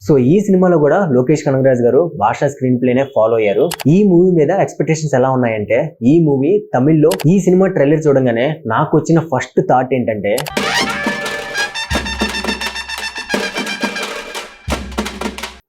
So ఈ సినిమాలో కూడా లోకేష్ కనగరాజ్ గారు భాషా స్క్రీన్ ప్లేనే ఫాలో అయ్యారు. ఈ మూవీ మీద ఎక్స్పెక్టేషన్స్ ఎలా ఉన్నాయంటే, ఈ మూవీ తమిళ్లో ఈ సినిమా ట్రైలర్ చూడంగానే నాకు వచ్చిన ఫస్ట్ థాట్ ఏంటంటే,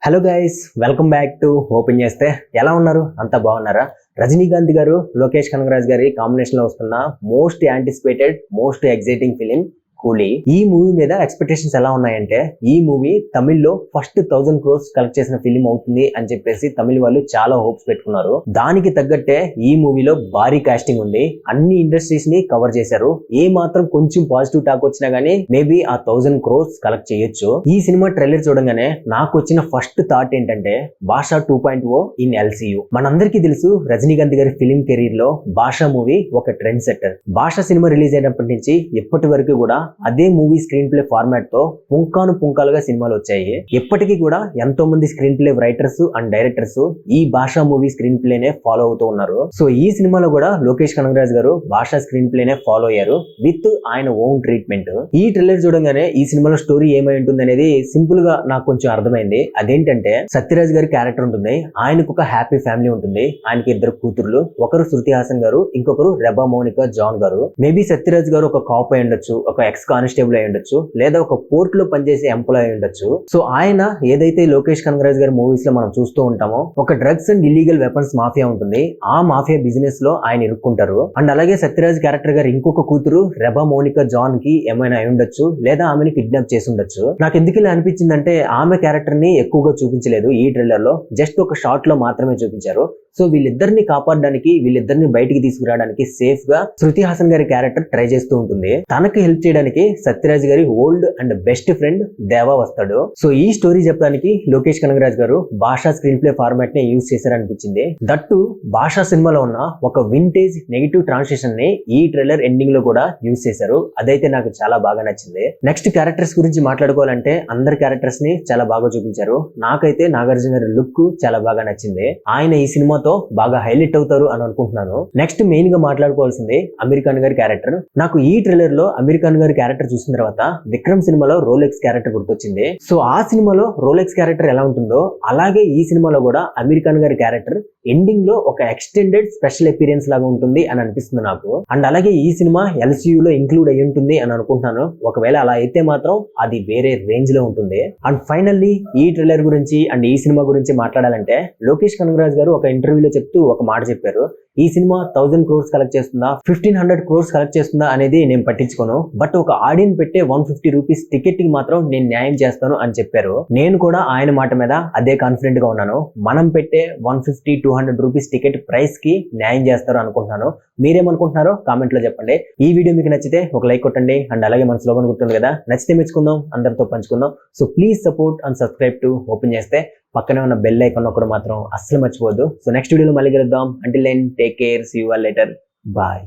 hello guys, welcome back to open చేస్తే. ఎలా ఉన్నారు? అంతా బాగున్నారా? రజనీకాంత్ గారు లోకేష్ కనగరాజ్ గారి కాంబినేషన్ లో వస్తున్న most anticipated, most exciting film కూలీ. ఈ మూవీ మీద ఎక్స్పెక్టేషన్స్ ఎలా ఉన్నాయంటే, ఈ మూవీ తమిళ్లో ఫస్ట్ 1000 crores కలెక్ట్ చేసిన ఫిలిం అవుతుంది అని చెప్పేసి తమిళ వాళ్ళు చాలా హోప్స్ పెట్టుకున్నారు. దానికి తగ్గట్టే ఈ మూవీలో భారీ కాస్టింగ్ ఉంది. అన్ని ఇండస్ట్రీస్ ని కవర్ చేశారు. ఏ మాత్రం కొంచెం పాజిటివ్ టాక్ వచ్చినా గానీ మేబీ ఆ 1000 crores కలెక్ట్ చేయొచ్చు. ఈ సినిమా ట్రైలర్ చూడంగానే నాకు వచ్చిన ఫస్ట్ థాట్ ఏంటంటే, భాషా 2.0 ఇన్ ఎల్సీయూ. మనందరికీ తెలుసు రజనీకాంత్ గారి ఫిలిం కెరీర్ లో భాషా మూవీ ఒక ట్రెండ్ సెట్టర్. భాషా సినిమా రిలీజ్ అయినప్పటి నుంచి ఇప్పటి వరకు కూడా అదే మూవీ స్క్రీన్ ప్లే ఫార్మాట్ తో పుంకాను పుంకాలుగా సినిమాలు వచ్చాయి. ఎప్పటికీ కూడా ఎంతో మంది screen play writers and directors ఈ భాషా మూవీ స్క్రీన్ ప్లేనే ఫాలో అవుతూ ఉన్నారు. సో ఈ సినిమాలో కూడా లోకేష్ కనగరాజ్ గారు భాషా స్క్రీన్ ప్లేనే ఫాలో అయ్యారు విత్ ఆయన ఓన్ ట్రీట్మెంట్. ఈ ట్రైలర్ చూడంగానే ఈ సినిమాలో స్టోరీ ఏమై ఉంటుంది అనేది సింపుల్ గా నాకు కొంచెం అర్థమైంది. అదేంటంటే, సత్యరాజ్ గారి క్యారెక్టర్ ఉంటుంది. ఆయనకు ఒక హ్యాపీ ఫ్యామిలీ ఉంటుంది. ఆయనకి 2 కూతుర్లు, ఒకరు శృతి హాసన్ గారు, ఇంకొకరు రెబా మౌనిక జాన్ గారు. మేబీ సత్యరాజ్ గారు ఒక కాప్ అయి ఉండొచ్చు, ఒక ఎక్స్ కానిస్టేబుల్ అయి ఉండొచ్చు, లేదా ఒక పోర్ట్ లో పనిచేసే ఎంప్లాయ్ అయి ఉండొచ్చు. సో ఆయన ఏదైతే లోకేష్ కనగరాజ్ గారి మూవీస్ లో మనం చూస్తూ ఉంటామో, ఒక drugs and illegal weapons mafia ఉంటుంది. ఆ మాఫియా బిజినెస్ లో ఆయన ఇరుక్కుంటారు. అండ్ అలాగే సత్యరాజ్ క్యారెక్టర్ గారు ఇంకొక కూతురు రెబా మౌనిక జాన్ కి ఏమైనా అయి ఉండొచ్చు, లేదా ఆమెను కిడ్నాప్ చేసి ఉండొచ్చు. నాకు ఎందుకు ఇలా అనిపించిందంటే, ఆమె క్యారెక్టర్ ని ఎక్కువగా చూపించలేదు ఈ ట్రైలర్ లో, జస్ట్ ఒక షార్ట్ లో మాత్రమే చూపించారు. సో వీళ్ళిద్దరిని కాపాడడానికి, వీళ్ళిద్దరిని బయటికి తీసుకురావడానికి సేఫ్ గా శృతి హాసన్ గారి క్యారెక్టర్ ట్రై చేస్తూ ఉంటుంది. తనకి హెల్ప్ చేయడానికి సత్యరాజ్ గారి ఓల్డ్ అండ్ బెస్ట్ ఫ్రెండ్ దేవా వస్తాడు. సో ఈ స్టోరీ చెప్పడానికి లోకేష్ కనగరాజ్ గారు భాషా స్క్రీన్ ప్లే ఫార్మాట్ ని యూజ్ చేశారనిపించింది. దట్టు భాషా సినిమాలో ఉన్న ఒక వింటేజ్ నెగిటివ్ ట్రాన్సిషన్ ని ఈ ట్రైలర్ ఎండింగ్ లో కూడా యూజ్ చేశారు. అదైతే నాకు చాలా బాగా నచ్చింది. నెక్స్ట్ క్యారెక్టర్స్ గురించి మాట్లాడుకోవాలంటే, అందరి క్యారెక్టర్స్ ని చాలా బాగా చూపించారు. నాకైతే నాగార్జున గారి లుక్ చాలా బాగా నచ్చింది. ఆయన ఈ సినిమాతో బాగా హైలైట్ అవుతారు అని అనుకుంటున్నాను. నెక్స్ట్ మెయిన్ గా మాట్లాడుకోవాల్సింది అమీర్ ఖాన్ గారి క్యారెక్టర్. నాకు ఈ ట్రైలర్ లో అమీర్ ఖాన్ గారి క్యారెక్టర్ చూసిన తర్వాత విక్రమ్ సినిమాలో రోలెక్స్ క్యారెక్టర్ గుర్తొచ్చింది. సో ఆ సినిమాలో రోలెక్స్ క్యారెక్టర్ ఎలా ఉంటుందో, అలాగే ఈ సినిమాలో కూడా అమీర్ ఖాన్ గారి క్యారెక్టర్ ఎండింగ్ లో ఒక ఎక్స్టెండెడ్ స్పెషల్ అపీరియన్స్ లాగా ఉంటుంది అని అనిపిస్తుంది నాకు. అండ్ అలాగే ఈ సినిమా ఎల్సీయూ లో ఇంక్లూడ్ అయి ఉంటుంది అని అనుకుంటున్నాను. ఒకవేళ అలా అయితే మాత్రం అది వేరే రేంజ్ లో ఉంటుంది. అండ్ ఫైనల్లీ ఈ ట్రైలర్ గురించి అండ్ ఈ సినిమా గురించి మాట్లాడాలంటే, లోకేష్ కనగరాజ్ గారు ఒక ఇంటర్వ్యూలో చెప్తూ ఒక మాట చెప్పారు. ఈ సినిమా 1000 crores కలెక్ట్ చేస్తుందా, 1500 crores కలెక్ట్ చేస్తుందా అనేది నేను పట్టించుకోను, బట్ ఒక ఆడియన్స్ పెట్టే 150 రూపీస్ టికెట్ కి మాత్రం నేను న్యాయం చేస్తాను అని చెప్పారు. నేను కూడా ఆయన మాట మీద అదే కాన్ఫిడెంట్ గా ఉన్నాను. మనం పెట్టే 150-200 రూపీస్ టికెట్ ప్రైస్ కి న్యాయం చేస్తారు అనుకుంటున్నాను. మీరేమనుకుంటున్నారో కామెంట్ లో చెప్పండి. ఈ వీడియో మీకు నచ్చితే ఒక లైక్ కొట్టండి. అండ్ అలాగే మన స్లోగన్ గుర్తుంది కదా, నచ్చితే మెచ్చుకుందాం, అందరితో పంచుకుందాం. So please support and subscribe to open చేస్తే. పక్కనే ఉన్న బెల్ ఐకాన్ ఒకటి మాత్రం అస్సలు మర్చిపోవద్దు. సో నెక్స్ట్ వీడియోలో మళ్ళీ కలుద్దాం. Until then take care, see you all later, bye.